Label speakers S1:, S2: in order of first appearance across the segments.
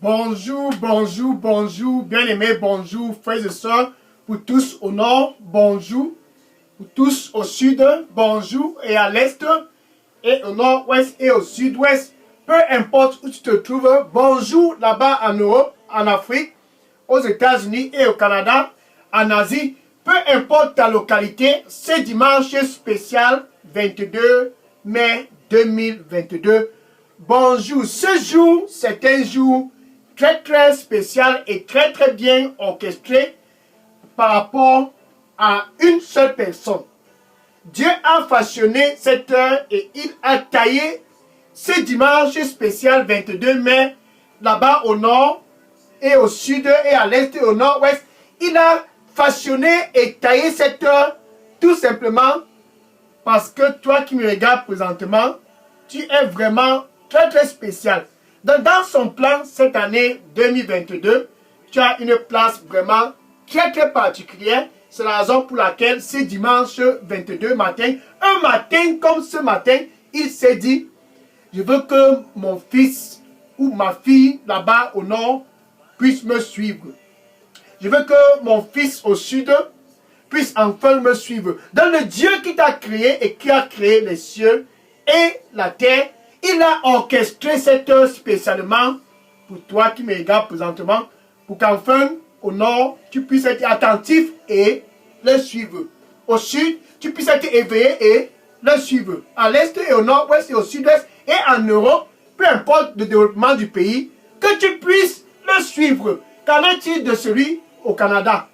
S1: Bonjour, bonjour, bonjour, bien-aimés, bonjour, frères et sœurs, pour tous au nord, bonjour, pour tous au sud, bonjour, et à l'est, et au nord-ouest, et au sud-ouest, peu importe où tu te trouves, bonjour là-bas en Europe, en Afrique, aux États-Unis et au Canada, en Asie, peu importe ta localité, c'est dimanche spécial 22 mai 2022. Bonjour, ce jour, c'est un jour très spécial et très bien orchestré par rapport à une seule personne. Dieu a façonné cette heure et il a taillé ce dimanche spécial 22 mai là-bas au nord et au sud et à l'est et au nord-ouest. Il a façonné et taillé cette heure tout simplement parce que toi qui me regardes présentement, tu es vraiment très spécial. Donc, dans son plan cette année 2022, tu as une place vraiment très particulière. C'est la raison pour laquelle ce dimanche 22 matin, un matin comme ce matin, il s'est dit, je veux que mon fils ou ma fille là-bas au nord puisse me suivre. Je veux que mon fils au sud puisse enfin me suivre. Dans le Dieu qui t'a créé et qui a créé les cieux et la terre, il a orchestré cette heure spécialement pour toi qui me regardes présentement, pour qu'enfin, au nord, tu puisses être attentif et le suivre. Au sud, tu puisses être éveillé et le suivre. À l'est et au nord-ouest et au sud-ouest et en Europe, peu importe le développement du pays, que tu puisses le suivre. Qu'en est-il de celui au Canada,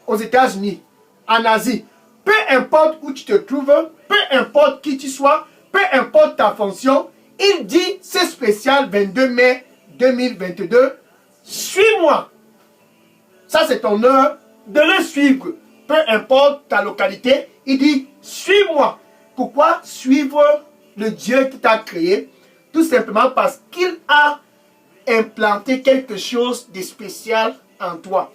S1: aux États-Unis, en Asie? Peu importe où tu te trouves, peu importe qui tu sois, peu importe ta fonction, il dit, c'est spécial 22 mai 2022, suis-moi. Ça, c'est ton heure de le suivre. Peu importe ta localité, il dit, suis-moi. Pourquoi suivre le Dieu qui t'a créé? Tout simplement parce qu'il a implanté quelque chose de spécial en toi.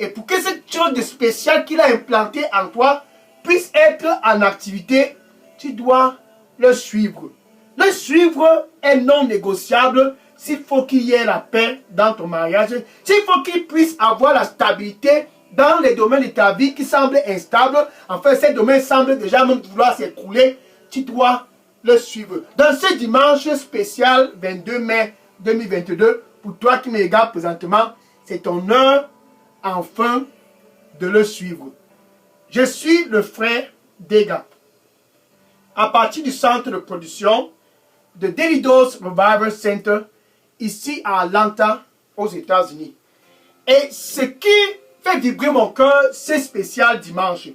S1: Et pour que cette chose de spécial qu'il a implanté en toi puisse être en activité, tu dois le suivre. Le suivre est non négociable s'il faut qu'il y ait la paix dans ton mariage, s'il faut qu'il puisse avoir la stabilité dans les domaines de ta vie qui semblent instables, enfin ces domaines semblent déjà même vouloir s'écrouler, tu dois le suivre. Dans ce dimanche spécial 22 mai 2022, pour toi qui me regardes présentement, c'est ton heure enfin de le suivre. Je suis le frère Dega. À partir du centre de production de Delidos Revival Center, ici à Atlanta, aux États-Unis. Et ce qui fait vibrer mon cœur, c'est spécial dimanche.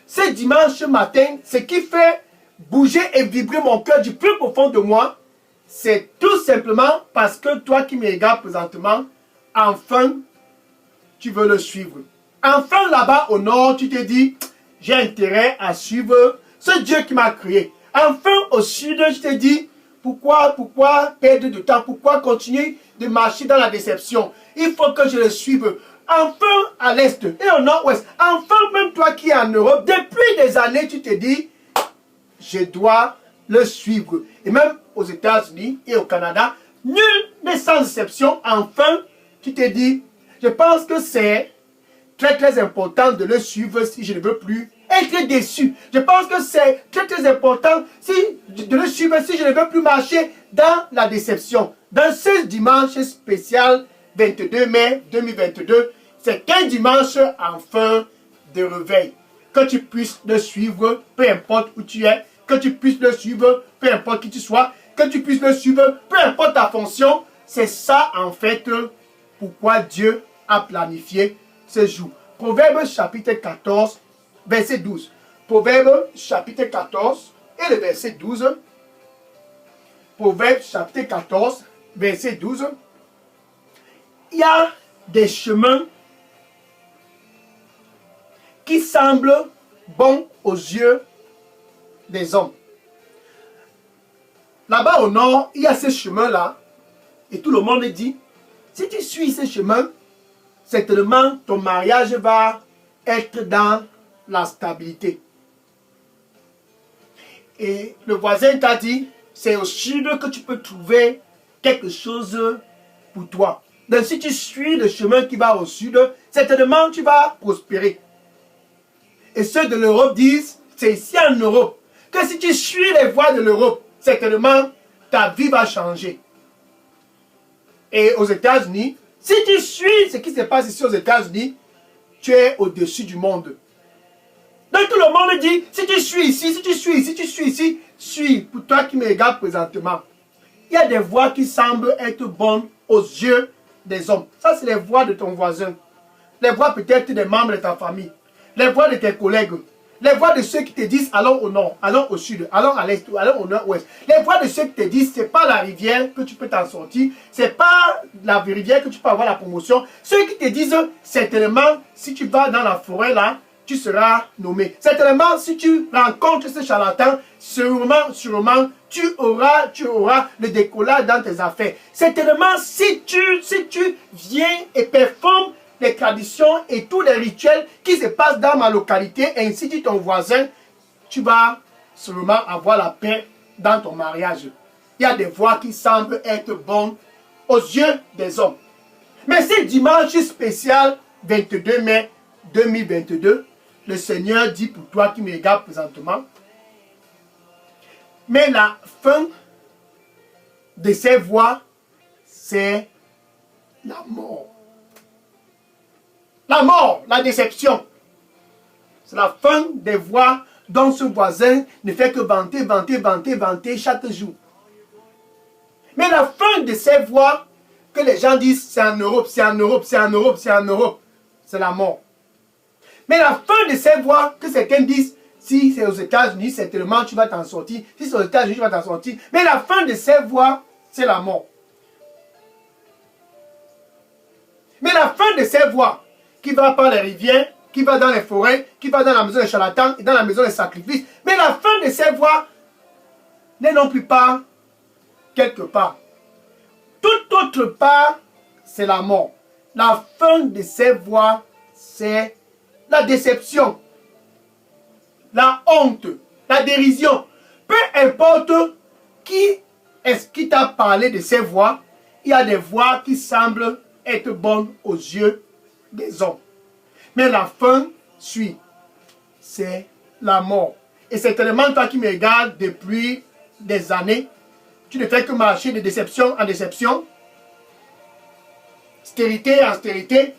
S1: Ce dimanche matin, ce qui fait bouger et vibrer mon cœur du plus profond de moi, c'est tout simplement parce que toi qui me regardes présentement, enfin, tu veux le suivre. Enfin, là-bas au nord, tu te dis, j'ai intérêt à suivre ce Dieu qui m'a créé. Enfin, au sud, je te dis, pourquoi perdre du temps? Pourquoi continuer de marcher dans la déception? Il faut que je le suive. Enfin, à l'est et au nord-ouest. Enfin, même toi qui es en Europe, depuis des années, tu te dis, je dois le suivre. Et même aux États-Unis et au Canada, nul n'est sans exception. Enfin, tu te dis, je pense que c'est très important de le suivre si je ne veux plus être déçu. Je pense que c'est très important de le suivre si je ne veux plus marcher dans la déception. Dans ce dimanche spécial 22 mai 2022, c'est un dimanche enfin de réveil. Que tu puisses le suivre, peu importe où tu es, que tu puisses le suivre, peu importe qui tu sois, que tu puisses le suivre, peu importe ta fonction. C'est ça en fait pourquoi Dieu a planifié ce jour. Proverbe chapitre 14, verset 12. Proverbe chapitre 14 et le verset 12. Proverbe chapitre 14, verset 12. Il y a des chemins qui semblent bons aux yeux des hommes. Là-bas au nord, il y a ce chemin-là. Et tout le monde dit, si tu suis ce chemin, certainement ton mariage va être dans la stabilité. Et le voisin t'a dit, c'est au sud que tu peux trouver quelque chose pour toi. Donc si tu suis le chemin qui va au sud, certainement tu vas prospérer. Et ceux de l'Europe disent, c'est ici en Europe, que si tu suis les voies de l'Europe, certainement ta vie va changer. Et aux États-Unis, si tu suis ce qui se passe ici aux États-Unis, tu es au-dessus du monde. Donc tout le monde dit, si tu suis ici, si tu suis ici, tu suis ici, suis. Pour toi qui me regardes présentement, il y a des voies qui semblent être bonnes aux yeux des hommes. Ça, c'est les voies de ton voisin. Les voies peut-être des membres de ta famille. Les voies de tes collègues. Les voies de ceux qui te disent, allons au nord, allons au sud, allons à l'est, allons au nord-ouest. Les voies de ceux qui te disent, c'est pas la rivière que tu peux t'en sortir. C'est pas la rivière que tu peux avoir la promotion. Ceux qui te disent, certainement, si tu vas dans la forêt là, tu seras nommé. Certainement, si tu rencontres ce charlatan, sûrement, tu auras le décollage dans tes affaires. Certainement, si tu viens et performes les traditions et tous les rituels qui se passent dans ma localité, ainsi que ton voisin, tu vas sûrement avoir la paix dans ton mariage. Il y a des voies qui semblent être bonnes aux yeux des hommes. Mais ce dimanche spécial 22 mai 2022, le Seigneur dit pour toi qui me regarde présentement, mais la fin de ces voies, c'est la mort. La mort, la déception. C'est la fin des voies dont ce voisin ne fait que vanter chaque jour. Mais la fin de ces voies que les gens disent, c'est en Europe, c'est en Europe, c'est en Europe, c'est en Europe, c'est la mort. Mais la fin de ces voies que certains disent, si c'est aux États-Unis, certainement tu vas t'en sortir. Si c'est aux États-Unis, tu vas t'en sortir. Mais la fin de ces voies, c'est la mort. Mais la fin de ces voies, qui va par les rivières, qui va dans les forêts, qui va dans la maison des charlatans et dans la maison des sacrifices. Mais la fin de ces voies n'est non plus pas quelque part. Toute autre part, c'est la mort. La fin de ces voies, c'est la déception, la honte, la dérision. Peu importe qui est-ce qui t'a parlé de ces voies, il y a des voies qui semblent être bonnes aux yeux des hommes. Mais la fin suit. C'est la mort. Et certainement, toi qui me regardes depuis des années, tu ne fais que marcher de déception en déception, stérité en stérité,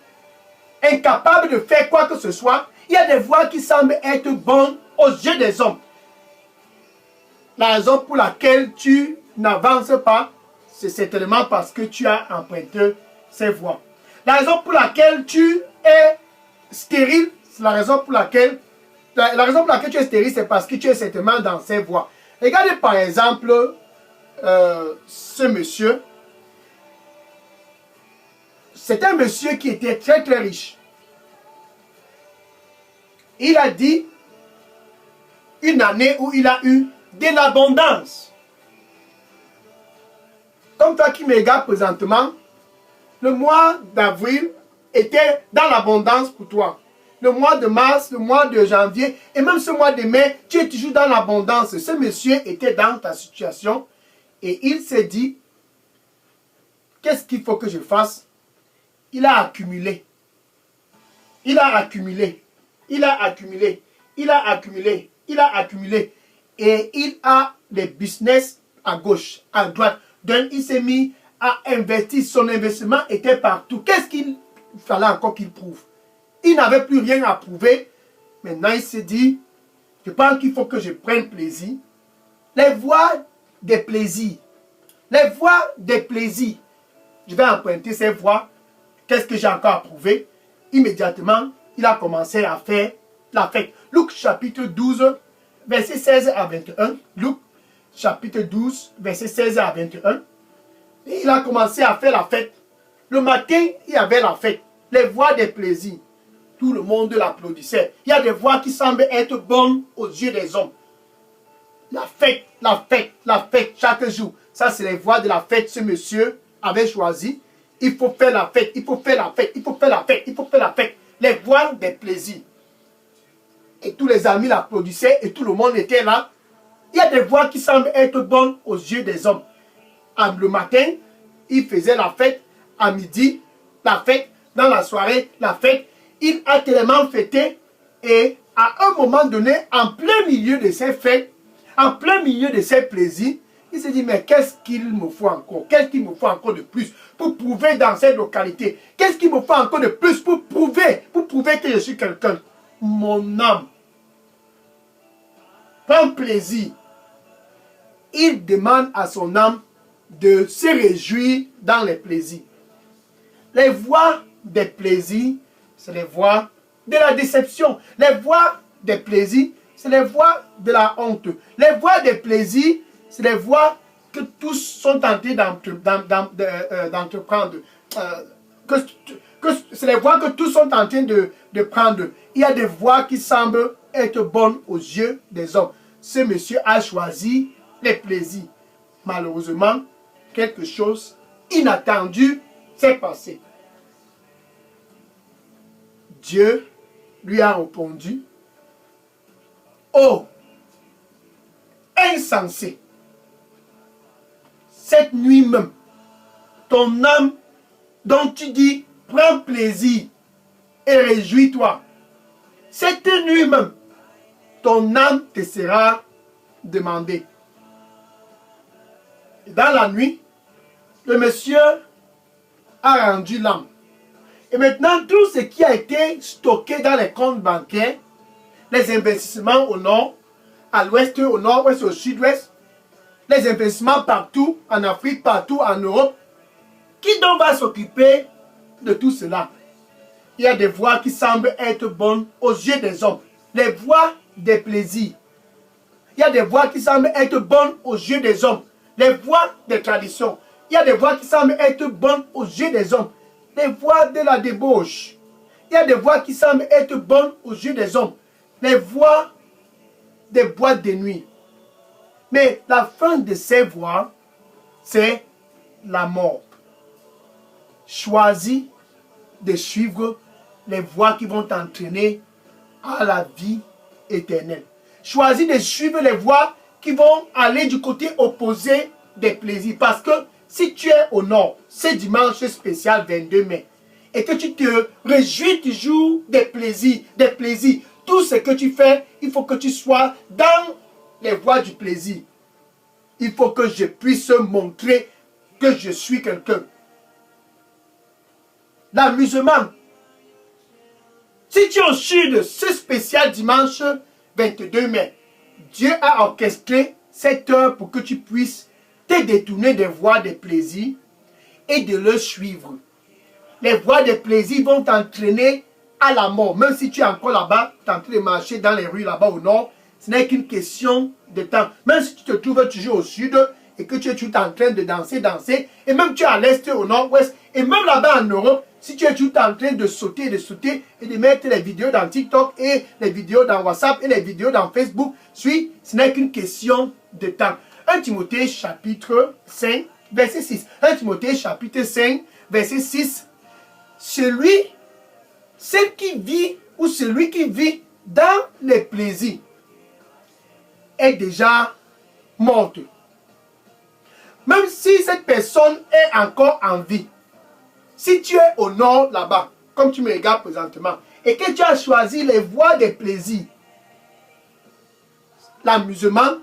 S1: incapable de faire quoi que ce soit. Il y a des voies qui semblent être bonnes aux yeux des hommes. La raison pour laquelle tu n'avances pas, c'est certainement parce que tu as emprunté ces voies. La raison pour laquelle tu es stérile, c'est la raison pour laquelle tu es stérile, c'est parce que tu es certainement dans ces voies. Regardez par exemple ce monsieur. C'est un monsieur qui était très très riche. Il a dit une année où il a eu de l'abondance. Comme toi qui me regardes présentement, le mois d'avril était dans l'abondance pour toi. Le mois de mars, le mois de janvier et même ce mois de mai, tu es toujours dans l'abondance. Ce monsieur était dans ta situation et il s'est dit, qu'est-ce qu'il faut que je fasse? Il a accumulé. Il a accumulé. Il a accumulé. Il a accumulé. Il a accumulé. Et il a des business à gauche, à droite. Donc il s'est mis à investir. Son investissement était partout. Qu'est-ce qu'il fallait encore qu'il prouve? Il n'avait plus rien à prouver. Maintenant il s'est dit, je pense qu'il faut que je prenne plaisir. Les voies des plaisirs. Les voies des plaisirs. Je vais emprunter ces voies. Qu'est-ce que j'ai encore à prouver? Immédiatement, il a commencé à faire la fête. Luc chapitre 12, verset 16 à 21. Luc chapitre 12, verset 16 à 21. Et il a commencé à faire la fête. Le matin, il y avait la fête. Les voies des plaisirs. Tout le monde l'applaudissait. Il y a des voies qui semblent être bonnes aux yeux des hommes. La fête, la fête, la fête, chaque jour. Ça, c'est les voies de la fête. Ce monsieur avait choisi. Il faut faire la fête, il faut faire la fête, il faut faire la fête, il faut faire la fête. Les voies des plaisirs. Et tous les amis l'applaudissaient et tout le monde était là. Il y a des voies qui semblent être bonnes aux yeux des hommes. Le matin, il faisait la fête. à midi, la fête, dans la soirée, la fête. Il a tellement fêté et à un moment donné, en plein milieu de ces fêtes, en plein milieu de ces plaisirs, il se dit, mais qu'est-ce qu'il me faut encore? Qu'est-ce qu'il me faut encore de plus pour prouver dans cette localité? Qu'est-ce qu'il me faut encore de plus pour prouver que je suis quelqu'un? Mon âme prend plaisir. Il demande à son âme de se réjouir dans les plaisirs. Les voies des plaisirs, c'est les voies de la déception. Les voies des plaisirs, c'est les voies de la honte. Les voies des plaisirs, c'est les voies que tous sont tentés d'entreprendre. C'est les voies que tous sont en train de prendre. Il y a des voies qui semblent être bonnes aux yeux des hommes. Ce monsieur a choisi les plaisirs. Malheureusement, quelque chose inattendu s'est passé. Dieu lui a répondu, oh, insensé, cette nuit même, ton âme dont tu dis, prends plaisir et réjouis-toi. Cette nuit même, ton âme te sera demandée. Et dans la nuit, le monsieur a rendu l'âme. Et maintenant, tout ce qui a été stocké dans les comptes bancaires, les investissements au nord, à l'ouest, au nord-ouest, au sud-ouest, les investissements partout, en Afrique, partout, en Europe, qui donc va s'occuper de tout cela? Il y a des voies qui semblent être bonnes aux yeux des hommes. Les voies des plaisirs. Il y a des voies qui semblent être bonnes aux yeux des hommes. Les voies des traditions. Il y a des voies qui semblent être bonnes aux yeux des hommes. Les voies de la débauche. Il y a des voies qui semblent être bonnes aux yeux des hommes. Les voies des boîtes de nuit. Mais la fin de ces voies, c'est la mort. Choisis de suivre les voies qui vont t'entraîner à la vie éternelle. Choisis de suivre les voies qui vont aller du côté opposé des plaisirs. Parce que si tu es au nord, c'est dimanche spécial 22 mai, et que tu te réjouis toujours des plaisirs, tout ce que tu fais, il faut que tu sois dans les voies du plaisir. Il faut que je puisse montrer que je suis quelqu'un. L'amusement. Si tu es au sud, ce spécial dimanche 22 mai, Dieu a orchestré cette heure pour que tu puisses te détourner des voies des plaisirs et de le suivre. Les voies des plaisirs vont t'entraîner à la mort. Même si tu es encore là-bas, tu es en train de marcher dans les rues là-bas au nord, ce n'est qu'une question de temps. Même si tu te trouves toujours au sud et que tu es tout en train de danser, et même tu es à l'est, au nord-ouest, et même là-bas en Europe, si tu es tout en train de sauter et de mettre les vidéos dans TikTok et les vidéos dans WhatsApp et les vidéos dans Facebook, ce n'est qu'une question de temps. 1 Timothée chapitre 5, verset 6. 1 Timothée chapitre 5, verset 6. Celle qui vit ou celui qui vit dans les plaisirs est déjà morte. Même si cette personne est encore en vie, si tu es au nord là-bas, comme tu me regardes présentement, et que tu as choisi les voies des plaisirs, l'amusement,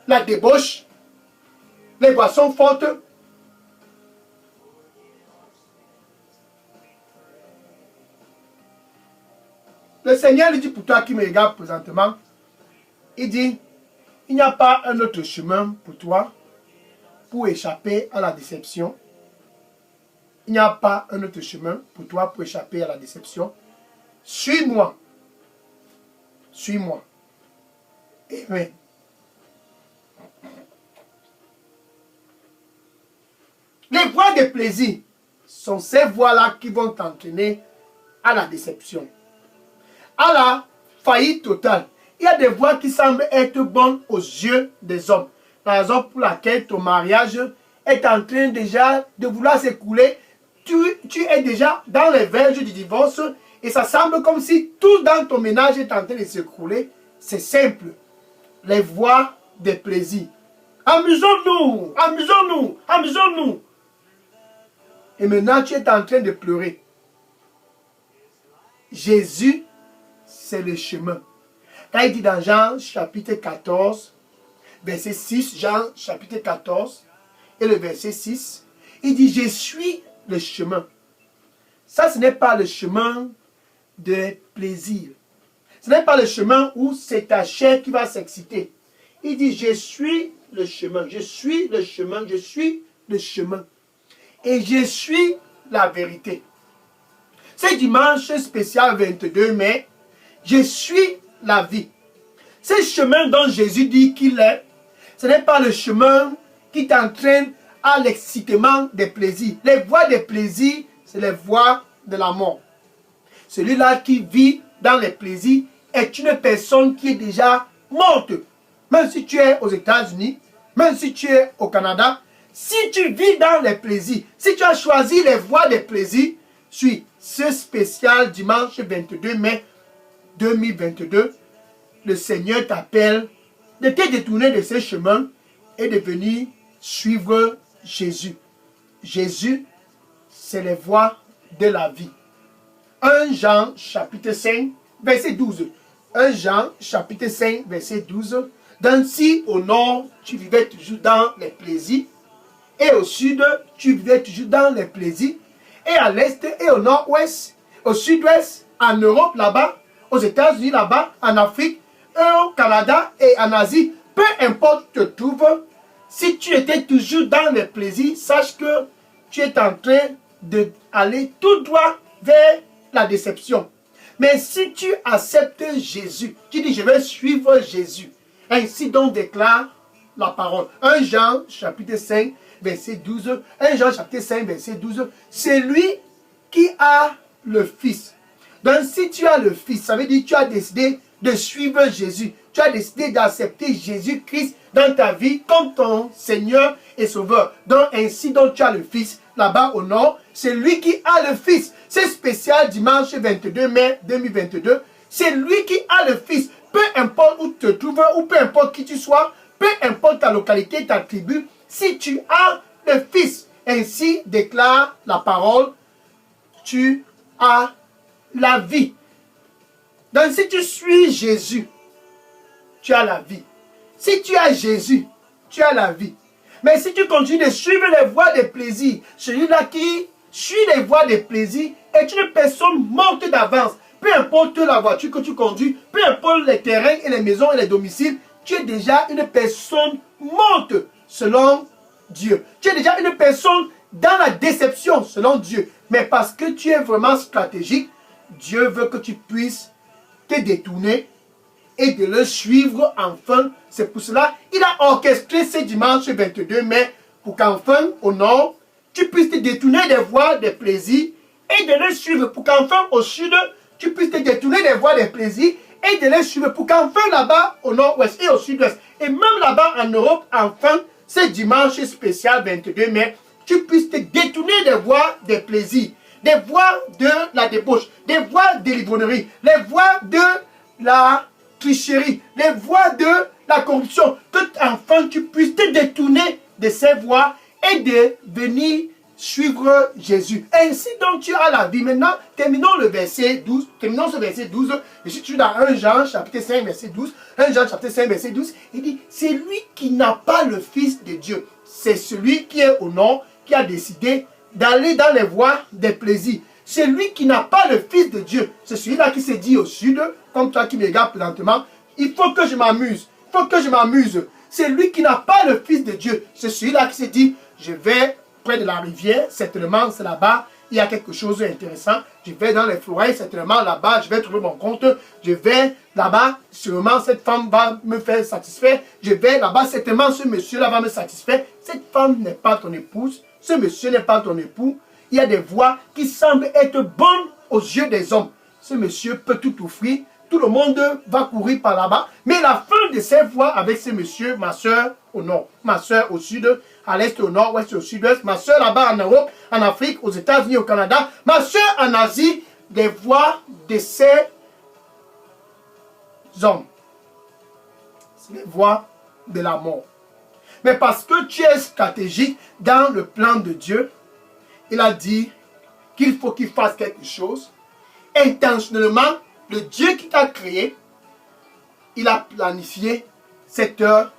S1: la débauche, les boissons fortes, le Seigneur lui dit pour toi qui me regarde présentement, il dit, il n'y a pas un autre chemin pour toi pour échapper à la déception. Il n'y a pas un autre chemin pour toi pour échapper à la déception. Suis-moi. Suis-moi. Amen. Les voies de plaisir sont ces voies-là qui vont t'entraîner à la déception, à la faillite totale. Il y a des voies qui semblent être bonnes aux yeux des hommes. La raison pour laquelle ton mariage est en train déjà de vouloir s'écouler. Tu es déjà dans les verges du divorce et ça semble comme si tout dans ton ménage est en train de s'écrouler. C'est simple. Les voies des plaisirs. Amusons-nous, amusons-nous, amusons-nous. Et maintenant, tu es en train de pleurer. Jésus, c'est le chemin. Quand il dit dans Jean chapitre 14, verset 6, Jean chapitre 14, et le verset 6, il dit, je suis le chemin. Ça, ce n'est pas le chemin de plaisir. Ce n'est pas le chemin où c'est ta chair qui va s'exciter. Il dit, je suis le chemin, je suis le chemin, je suis le chemin. Et je suis la vérité. Ce dimanche spécial 22 mai, je suis la vie. Ce chemin dont Jésus dit qu'il est, ce n'est pas le chemin qui t'entraîne à l'excitement des plaisirs. Les voies des plaisirs, c'est les voies de la mort. Celui-là qui vit dans les plaisirs est une personne qui est déjà morte. Même si tu es aux États-Unis, même si tu es au Canada, si tu vis dans les plaisirs, si tu as choisi les voies des plaisirs, suis ce spécial dimanche 22 mai 2022, le Seigneur t'appelle de te détourner de ce chemin et de venir suivre Jésus. Jésus, c'est les voies de la vie. 1 Jean chapitre 5, verset 12. 1 Jean chapitre 5, verset 12. D'ainsi au nord, tu vivais toujours dans les plaisirs, et au sud, tu vivais toujours dans les plaisirs, et à l'est et au nord-ouest, au sud-ouest, en Europe là-bas, aux États-Unis là-bas, en Afrique, et au Canada et en Asie, peu importe où tu te trouves, si tu étais toujours dans les plaisirs, sache que tu es en train d'aller tout droit vers la déception. Mais si tu acceptes Jésus, tu dis je vais suivre Jésus. Ainsi donc déclare la parole. 1 Jean chapitre 5 verset 12. 1 Jean chapitre 5 verset 12. C'est lui qui a le Fils. Donc si tu as le Fils, ça veut dire que tu as décidé de suivre Jésus. Tu as décidé d'accepter Jésus-Christ dans ta vie comme ton Seigneur et Sauveur. Donc ainsi donc tu as le Fils là-bas au nord. C'est lui qui a le Fils. C'est spécial dimanche 22 mai 2022. C'est lui qui a le Fils. Peu importe où tu te trouves, ou peu importe qui tu sois, peu importe ta localité, ta tribu, si tu as le Fils, ainsi déclare la parole, tu as la vie. Donc si tu suis Jésus, tu as la vie. Si tu as Jésus, tu as la vie. Mais si tu continues de suivre les voies des plaisirs, celui-là qui suit les voies des plaisirs est une personne morte d'avance. Peu importe la voiture que tu conduis, peu importe les terrains et les maisons et les domiciles, tu es déjà une personne morte selon Dieu. Tu es déjà une personne dans la déception selon Dieu. Mais parce que tu es vraiment stratégique, Dieu veut que tu puisses te détourner et de le suivre enfin. C'est pour cela qu'il a orchestré ce dimanche 22 mai pour qu'enfin au nord, tu puisses te détourner des voies des plaisirs et de le suivre pour qu'enfin au sud, tu puisses te détourner des voies des plaisirs et de les suivre pour qu'enfin là-bas au nord-ouest et au sud-ouest et même là-bas en Europe, enfin, ce dimanche spécial 22 mai, tu puisses te détourner des voies des plaisirs, des voies de la débauche, des voies de l'ivrognerie, les voies de la tricherie, les voies de la corruption, que enfin tu puisses te détourner de ces voies et de venir suivre Jésus. Ainsi donc tu as la vie. Maintenant, terminons le verset 12. Terminons ce verset 12. Je suis dans 1 Jean chapitre 5 verset 12. 1 Jean chapitre 5 verset 12. Il dit, c'est lui qui n'a pas le Fils de Dieu. C'est celui qui est au nord, qui a décidé d'aller dans les voies des plaisirs. C'est lui qui n'a pas le Fils de Dieu. C'est celui-là qui s'est dit au sud, comme toi qui me regardes présentement, il faut que je m'amuse. Il faut que je m'amuse. C'est lui qui n'a pas le Fils de Dieu. C'est celui-là qui s'est dit, je vais près de la rivière, certainement c'est là-bas, il y a quelque chose d'intéressant. Je vais dans les forêts, certainement là-bas, je vais trouver mon compte. Je vais là-bas, sûrement cette femme va me faire satisfaire. Je vais là-bas, certainement ce monsieur-là va me satisfaire. Cette femme n'est pas ton épouse, ce monsieur n'est pas ton époux. Il y a des voies qui semblent être bonnes aux yeux des hommes. Ce monsieur peut tout offrir, tout le monde va courir par là-bas. Mais la fin de ces voies avec ce monsieur, ma soeur au nord, ma soeur au sud, à l'est, au nord, ouest, au sud-ouest, ma soeur là-bas en Europe, en Afrique, aux États-Unis, au Canada, ma soeur en Asie, des voies de ces hommes. C'est les voies de la mort. Mais parce que tu es stratégique dans le plan de Dieu, il a dit qu'il faut qu'il fasse quelque chose. Intentionnellement, le Dieu qui t'a créé, il a planifié cette heure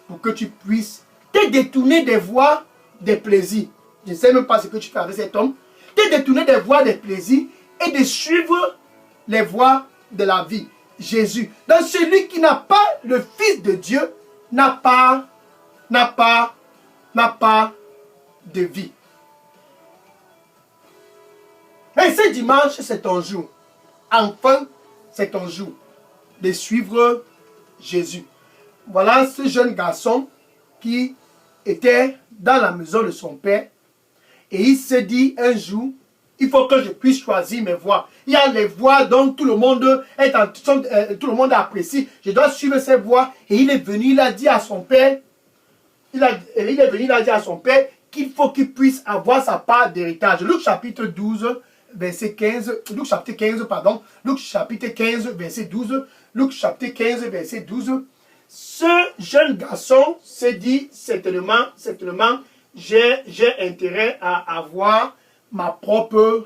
S1: pour que tu puisses te détourner des voies des plaisirs. Je ne sais même pas ce que tu fais avec cet homme. Te détourner des voies des plaisirs et de suivre les voies de la vie. Jésus. Donc celui qui n'a pas le Fils de Dieu n'a pas de vie. Et ce dimanche, c'est ton jour. Enfin, c'est ton jour de suivre Jésus. Voilà ce jeune garçon qui était dans la maison de son père et il se dit un jour, il faut que je puisse choisir mes voies. Il y a les voies dont tout le monde apprécie. Je dois suivre ces voies. Et il est venu, il a dit à son père, il a dit à son père qu'il faut qu'il puisse avoir sa part d'héritage. Luc chapitre 12, verset 15. Luc chapitre 15, pardon. Luc chapitre 15, verset 12. Luc chapitre 15, verset 12. Ce jeune garçon s'est dit, certainement, j'ai intérêt à avoir ma propre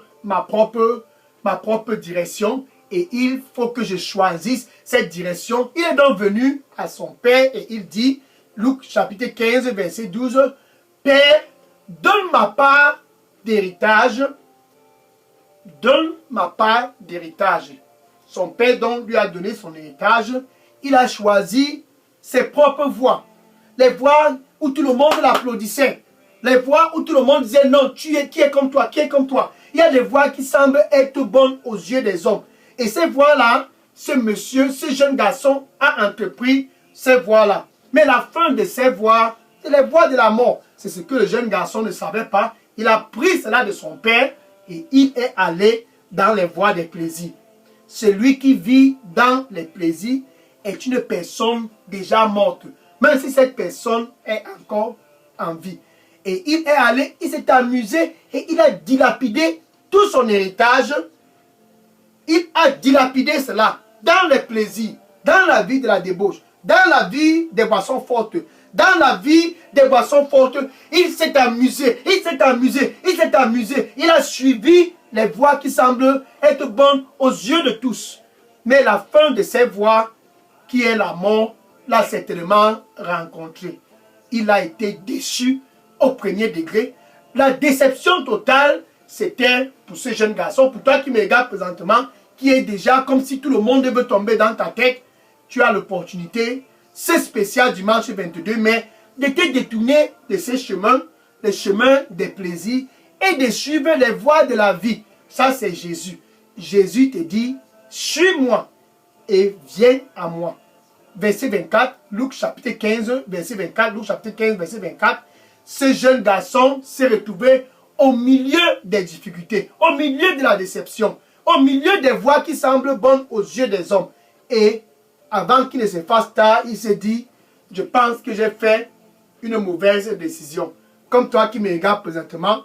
S1: direction et il faut que je choisisse cette direction. Il est donc venu à son père et il dit, Luc chapitre 15, verset 12, Père, donne ma part d'héritage. Donne ma part d'héritage. Son père donc lui a donné son héritage. Il a choisi ses propres voies. Les voies où tout le monde l'applaudissait. Les voies où tout le monde disait non, qui est comme toi, qui est comme toi. Il y a des voies qui semblent être bonnes aux yeux des hommes. Et ces voies-là, ce monsieur, ce jeune garçon a entrepris ces voies-là. Mais la fin de ces voies, c'est les voies de la mort. C'est ce que le jeune garçon ne savait pas. Il a pris cela de son père et il est allé dans les voies des plaisirs. Celui qui vit dans les plaisirs est une personne déjà morte. Même si cette personne est encore en vie. Et il est allé, il s'est amusé et il a dilapidé tout son héritage. Il a dilapidé cela dans les plaisirs, dans la vie de la débauche, dans la vie des boissons fortes. Dans la vie des boissons fortes, il s'est amusé, il s'est amusé, il s'est amusé. Il a suivi les voies qui semblent être bonnes aux yeux de tous. Mais la fin de ces voies, qui est la mort, l'a certainement rencontré. Il a été déçu au premier degré. La déception totale, c'était pour ce jeune garçon, pour toi qui me regardes présentement, qui est déjà comme si tout le monde veut tomber dans ta tête. Tu as l'opportunité, c'est spécial dimanche 22 mai, de te détourner de ces chemins, les chemins des plaisirs, et de suivre les voies de la vie. Ça, c'est Jésus. Jésus te dit, suis-moi et viens à moi. Verset 24, Luc chapitre 15, verset 24, Luc chapitre 15, verset 24. Ce jeune garçon s'est retrouvé au milieu des difficultés, au milieu de la déception, au milieu des voies qui semblent bonnes aux yeux des hommes. Et avant qu'il ne se fasse tard, il s'est dit, je pense que j'ai fait une mauvaise décision. Comme toi qui me regardes présentement,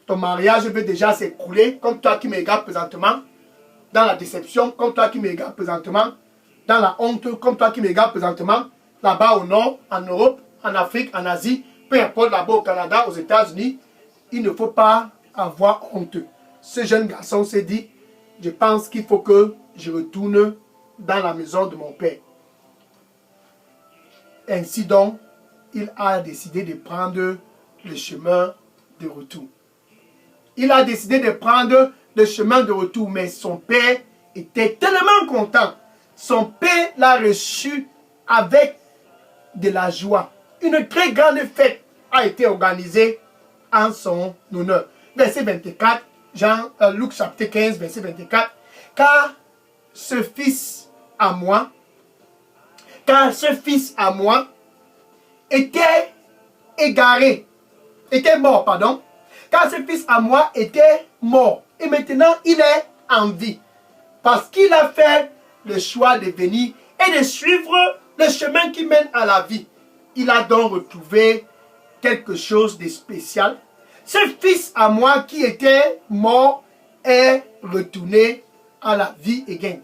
S1: ton mariage veut déjà s'écrouler. Comme toi qui me regardes présentement, dans la déception. Comme toi qui me regardes présentement, dans la honte. Comme toi qui me regardes présentement, là-bas au nord, en Europe, en Afrique, en Asie, peu importe, là-bas au Canada, aux États-Unis, il ne faut pas avoir honte. Ce jeune garçon s'est dit, je pense qu'il faut que je retourne dans la maison de mon père. Ainsi donc, il a décidé de prendre le chemin de retour. Il a décidé de prendre le chemin de retour, mais son père était tellement content. Son père l'a reçu avec de la joie. Une très grande fête a été organisée en son honneur. Verset 24, Luc chapitre 15, verset 24. Car ce fils à moi était égaré, était mort, pardon. Car ce fils à moi était mort. Et maintenant, il est en vie. Parce qu'il a fait le choix de venir et de suivre le chemin qui mène à la vie. Il a donc retrouvé quelque chose de spécial. Ce fils à moi qui était mort est retourné à la vie again.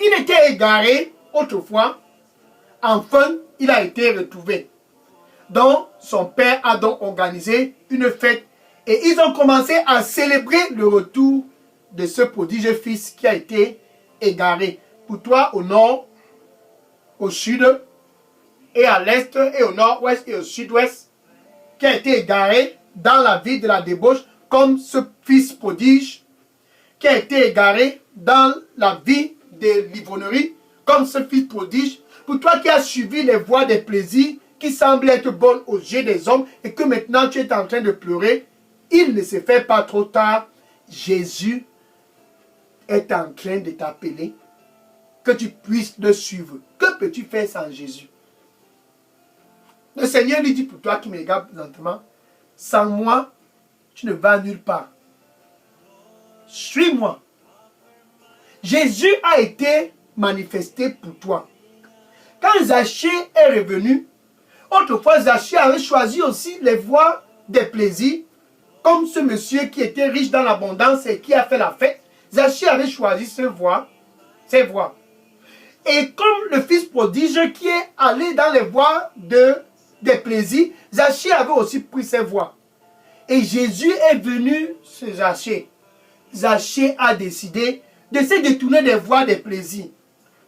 S1: Il était égaré autrefois. Enfin, il a été retrouvé. Donc, son père a donc organisé une fête Et ils ont commencé à célébrer le retour de ce prodigieux fils qui a été égaré. Pour toi, au nord, au sud, et à l'est, et au nord-ouest, et au sud-ouest, qui a été égaré dans la vie de la débauche, comme ce fils prodige, qui a été égaré dans la vie de l'ivrognerie, comme ce fils prodige. Pour toi qui as suivi les voies des plaisirs, qui semblent être bonnes aux yeux des hommes, et que maintenant tu es en train de pleurer, il ne se fait pas trop tard. Jésus est en train de t'appeler, que tu puisses le suivre. Que peux-tu faire sans Jésus? Le Seigneur lui dit pour toi qui me regarde présentement, sans moi, tu ne vas nulle part. Suis-moi. Jésus a été manifesté pour toi. Quand Zachée est revenu, autrefois Zachée avait choisi aussi les voies des plaisirs, comme ce monsieur qui était riche dans l'abondance et qui a fait la fête. Zachée avait choisi ces voies. Et comme le fils prodige qui est allé dans les voies des plaisirs, Zachée avait aussi pris ces voies. Et Jésus est venu sur Zachée. Zachée a décidé de se détourner des voies des plaisirs.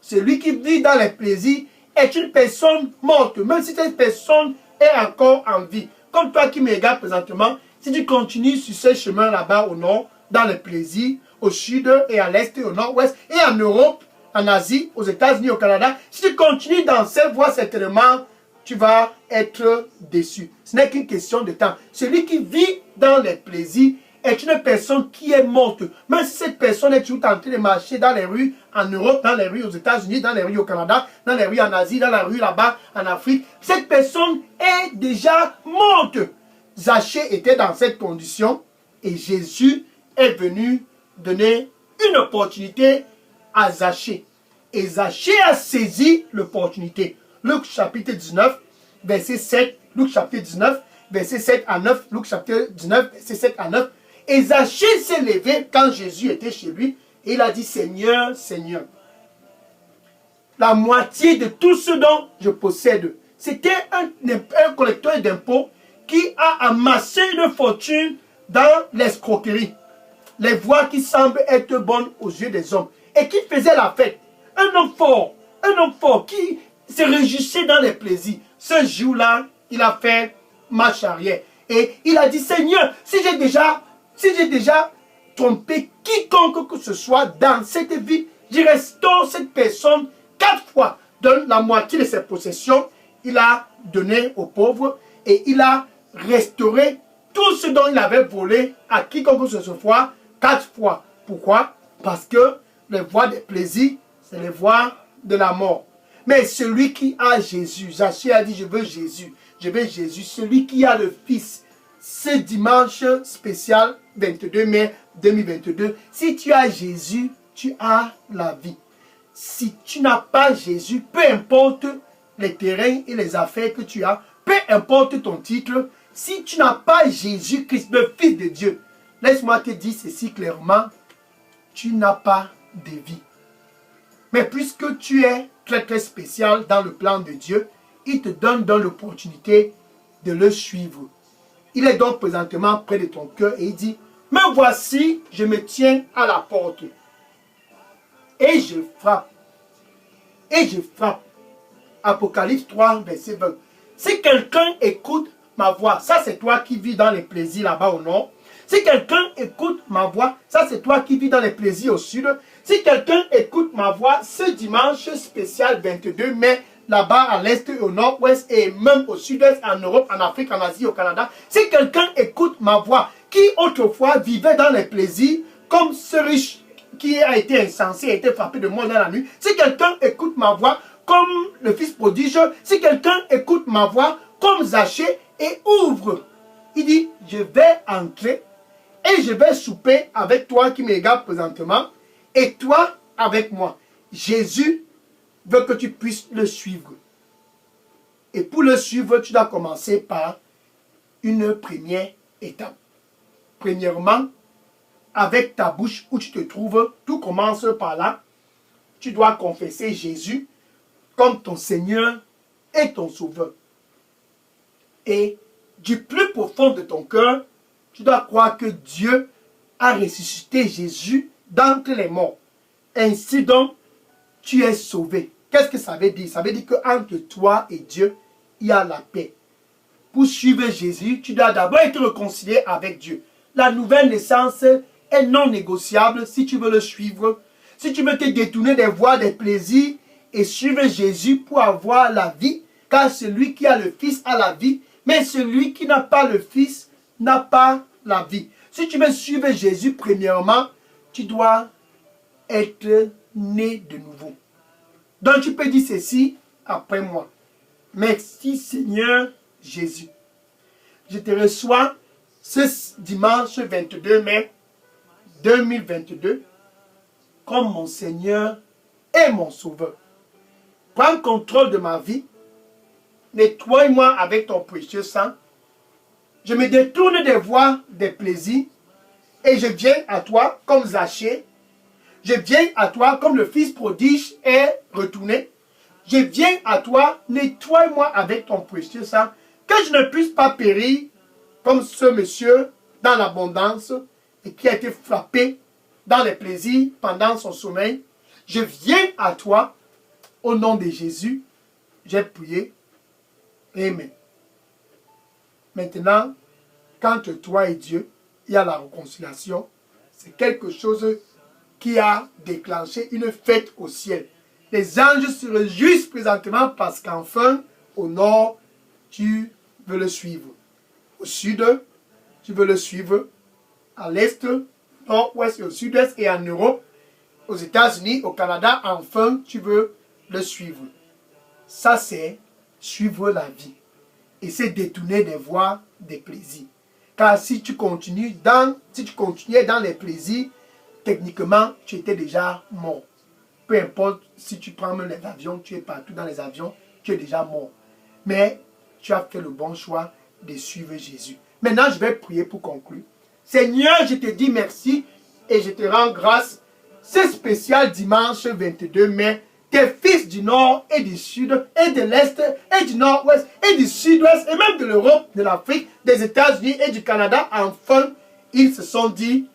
S1: Celui qui vit dans les plaisirs est une personne morte, même si cette personne est encore en vie. Comme toi qui me regardes présentement, si tu continues sur ce chemin là-bas au nord, dans les plaisirs, au sud et à l'est et au nord-ouest, et en Europe, en Asie, aux États-Unis, au Canada, si tu continues dans ces voies, certainement, tu vas être déçu. Ce n'est qu'une question de temps. Celui qui vit dans les plaisirs est une personne qui est morte. Même si cette personne est toujours en train de marcher dans les rues en Europe, dans les rues aux États-Unis, dans les rues au Canada, dans les rues en Asie, dans la rue là-bas en Afrique, cette personne est déjà morte. Zachée était dans cette condition et Jésus est venu donner une opportunité à Zachée. Et Zachée a saisi l'opportunité. Luc chapitre 19, verset 7. Luc chapitre 19, verset 7 à 9. Luc chapitre 19, verset 7 à 9. Et Zachée s'est levé quand Jésus était chez lui. Et il a dit, Seigneur, Seigneur, la moitié de tout ce dont je possède. C'était un collecteur d'impôts qui a amassé une fortune dans l'escroquerie. Les voies qui semblent être bonnes aux yeux des hommes. Et qui faisait la fête. Un homme fort qui se réjouissait dans les plaisirs. Ce jour-là, il a fait marche arrière. Et il a dit, Seigneur, si j'ai déjà trompé quiconque que ce soit dans cette vie, je restaure cette personne 4 fois. Donne la moitié de ses possessions. Il a donné aux pauvres et il a restauré tout ce dont il avait volé à quiconque que ce soit 4 fois. Pourquoi? Parce que les voies des plaisirs, c'est les voies de la mort. Mais celui qui a Jésus, Zachée a dit, je veux Jésus, je veux Jésus. Celui qui a le Fils, ce dimanche spécial 22 mai 2022, si tu as Jésus, tu as la vie. Si tu n'as pas Jésus, peu importe les terrains et les affaires que tu as, peu importe ton titre, si tu n'as pas Jésus-Christ, le Fils de Dieu, laisse-moi te dire ceci clairement, tu n'as pas de vie. Mais puisque tu es très très spécial dans le plan de Dieu, il te donne donc l'opportunité de le suivre. Il est donc présentement près de ton cœur et il dit, me voici, je me tiens à la porte. Et je frappe. Et je frappe. Apocalypse 3, verset 20. Si quelqu'un écoute ma voix, ça c'est toi qui vis dans les plaisirs là-bas au nord. Si quelqu'un écoute ma voix, ça c'est toi qui vis dans les plaisirs au sud. Si quelqu'un écoute ma voix, ce dimanche spécial 22 mai, là-bas à l'est et au nord-ouest et même au sud-est, en Europe, en Afrique, en Asie, au Canada. Si quelqu'un écoute ma voix, qui autrefois vivait dans les plaisirs, comme ce riche qui a été insensé, a été frappé de mort dans la nuit. Si quelqu'un écoute ma voix, comme le fils prodige, si quelqu'un écoute ma voix, comme Zachée, et ouvre, il dit, je vais entrer et je vais souper avec toi qui me regarde présentement, et toi avec moi. Jésus veut que tu puisses le suivre. Et pour le suivre, tu dois commencer par une première étape. Premièrement, avec ta bouche où tu te trouves, tout commence par là. Tu dois confesser Jésus comme ton Seigneur et ton Sauveur. Et du plus profond de ton cœur, Tu dois croire que Dieu a ressuscité Jésus d'entre les morts. Ainsi donc, tu es sauvé. Qu'est-ce que ça veut dire? Ça veut dire qu'entre toi et Dieu, il y a la paix. Pour suivre Jésus, tu dois d'abord être réconcilié avec Dieu. La nouvelle naissance est non négociable si tu veux le suivre. Si tu veux te détourner des voies des plaisirs et suivre Jésus pour avoir la vie, car celui qui a le Fils a la vie, mais celui qui n'a pas le Fils n'a pas la vie. Si tu veux suivre Jésus, premièrement, tu dois être né de nouveau. Donc tu peux dire ceci après moi. Merci Seigneur Jésus. Je te reçois ce dimanche 22 mai 2022 comme mon Seigneur et mon Sauveur. Prends contrôle de ma vie. Nettoie-moi avec ton précieux sang. Je me détourne des voies des plaisirs et je viens à toi comme Zachée. Je viens à toi comme le fils prodige est retourné. Je viens à toi, nettoie-moi avec ton précieux sang, que je ne puisse pas périr comme ce monsieur dans l'abondance et qui a été frappé dans les plaisirs pendant son sommeil. Je viens à toi, au nom de Jésus, j'ai prié. Amen. Maintenant, qu'entre toi et Dieu, il y a la réconciliation. C'est quelque chose qui a déclenché une fête au ciel. Les anges se réjouissent présentement parce qu'enfin, au nord, tu veux le suivre. Au sud, tu veux le suivre. À l'est, nord-ouest et au sud-est et en Europe, aux États-Unis, au Canada, enfin, tu veux le suivre. Ça, c'est suivre la vie. Et c'est détourner des voies des plaisirs. Car si tu continuais dans les plaisirs, techniquement, tu étais déjà mort. Peu importe si tu prends même les avions, tu es partout dans les avions, tu es déjà mort. Mais tu as fait le bon choix de suivre Jésus. Maintenant, je vais prier pour conclure. Seigneur, je te dis merci et je te rends grâce. C'est spécial dimanche 22 mai. Tes fils du nord et du sud et de l'est et du nord-ouest et du sud-ouest et même de l'Europe, de l'Afrique, des États-Unis et du Canada, enfin, ils se sont dit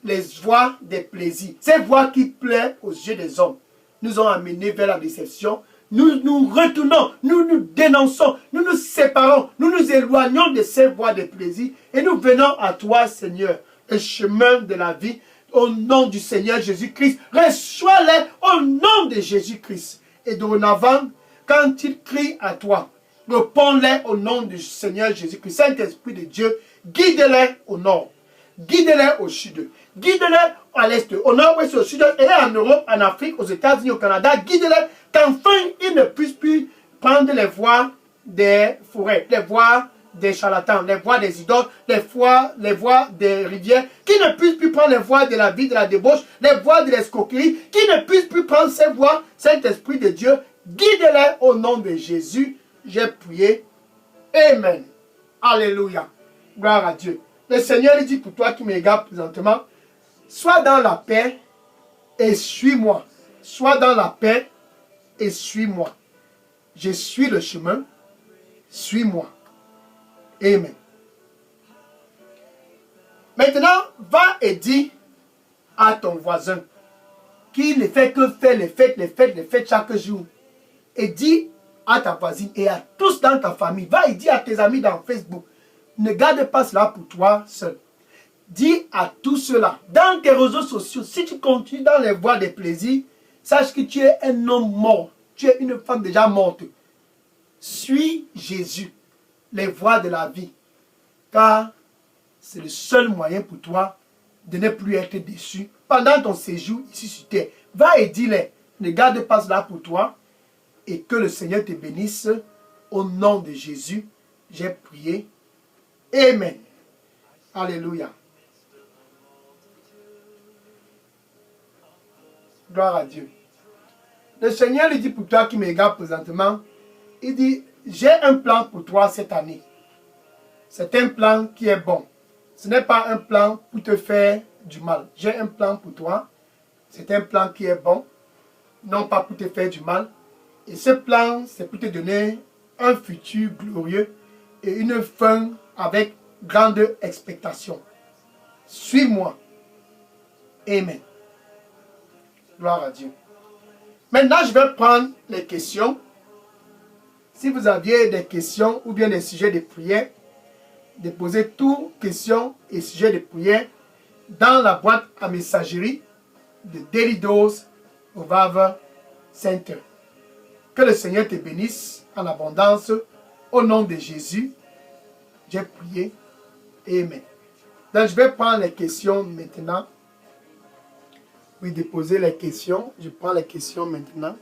S1: les voies des plaisirs. Ces voies qui plaisent aux yeux des hommes nous ont amenés vers la déception. Nous nous retournons, nous nous dénonçons, nous nous séparons, nous nous éloignons de ces voies des plaisirs et nous venons à toi, Seigneur, le chemin de la vie. Au nom du Seigneur Jésus-Christ, reçois-les au nom de Jésus-Christ. Et dorénavant, quand ils crient à toi, réponds-les au nom du Seigneur Jésus-Christ. Saint-Esprit de Dieu, guide-les au nord, guide-les au sud, guide-les à l'est, au nord-ouest, au sud, et en Europe, en Afrique, aux États-Unis, au Canada, guide-les, qu'enfin ils ne puissent plus prendre les voies des forêts, les voies des charlatans, les voies des idoles, les voies des rivières, qui ne puissent plus prendre les voies de la vie, de la débauche, les voies de l'escroquerie, qui ne puissent plus prendre ces voies. Saint-Esprit de Dieu, guide-les au nom de Jésus. J'ai prié. Amen. Alléluia. Gloire à Dieu. Le Seigneur il dit pour toi qui me regardes présentement, sois dans la paix et suis-moi. Sois dans la paix et suis-moi. Je suis le chemin. Suis-moi. Amen. Maintenant, va et dis à ton voisin qui ne fait que faire les fêtes chaque jour. Et dis à ta voisine et à tous dans ta famille. Va et dis à tes amis dans Facebook. Ne garde pas cela pour toi seul. Dis à tous ceux-là, dans tes réseaux sociaux, si tu continues dans les voies des plaisirs, sache que tu es un homme mort. Tu es une femme déjà morte. Suis Jésus. Les voies de la vie. Car c'est le seul moyen pour toi de ne plus être déçu pendant ton séjour ici sur terre. Va et dis-les. Ne garde pas cela pour toi. Et que le Seigneur te bénisse. Au nom de Jésus, j'ai prié. Amen. Alléluia. Gloire à Dieu. Le Seigneur lui dit pour toi qui me regarde présentement, il dit, j'ai un plan pour toi cette année. C'est un plan qui est bon. Ce n'est pas un plan pour te faire du mal. J'ai un plan pour toi. C'est un plan qui est bon. Non pas pour te faire du mal. Et ce plan, c'est pour te donner un futur glorieux et une fin avec grande expectation. Suis-moi. Amen. Gloire à Dieu. Maintenant, je vais prendre les questions. Si vous aviez des questions ou bien des sujets de prière, déposez toutes questions et sujets de prière dans la boîte à messagerie de Daily Dose Revival Center. Que le Seigneur te bénisse en abondance. Au nom de Jésus, j'ai prié. Amen. Donc, je vais prendre les questions maintenant. Oui, déposer les questions. Je prends les questions maintenant.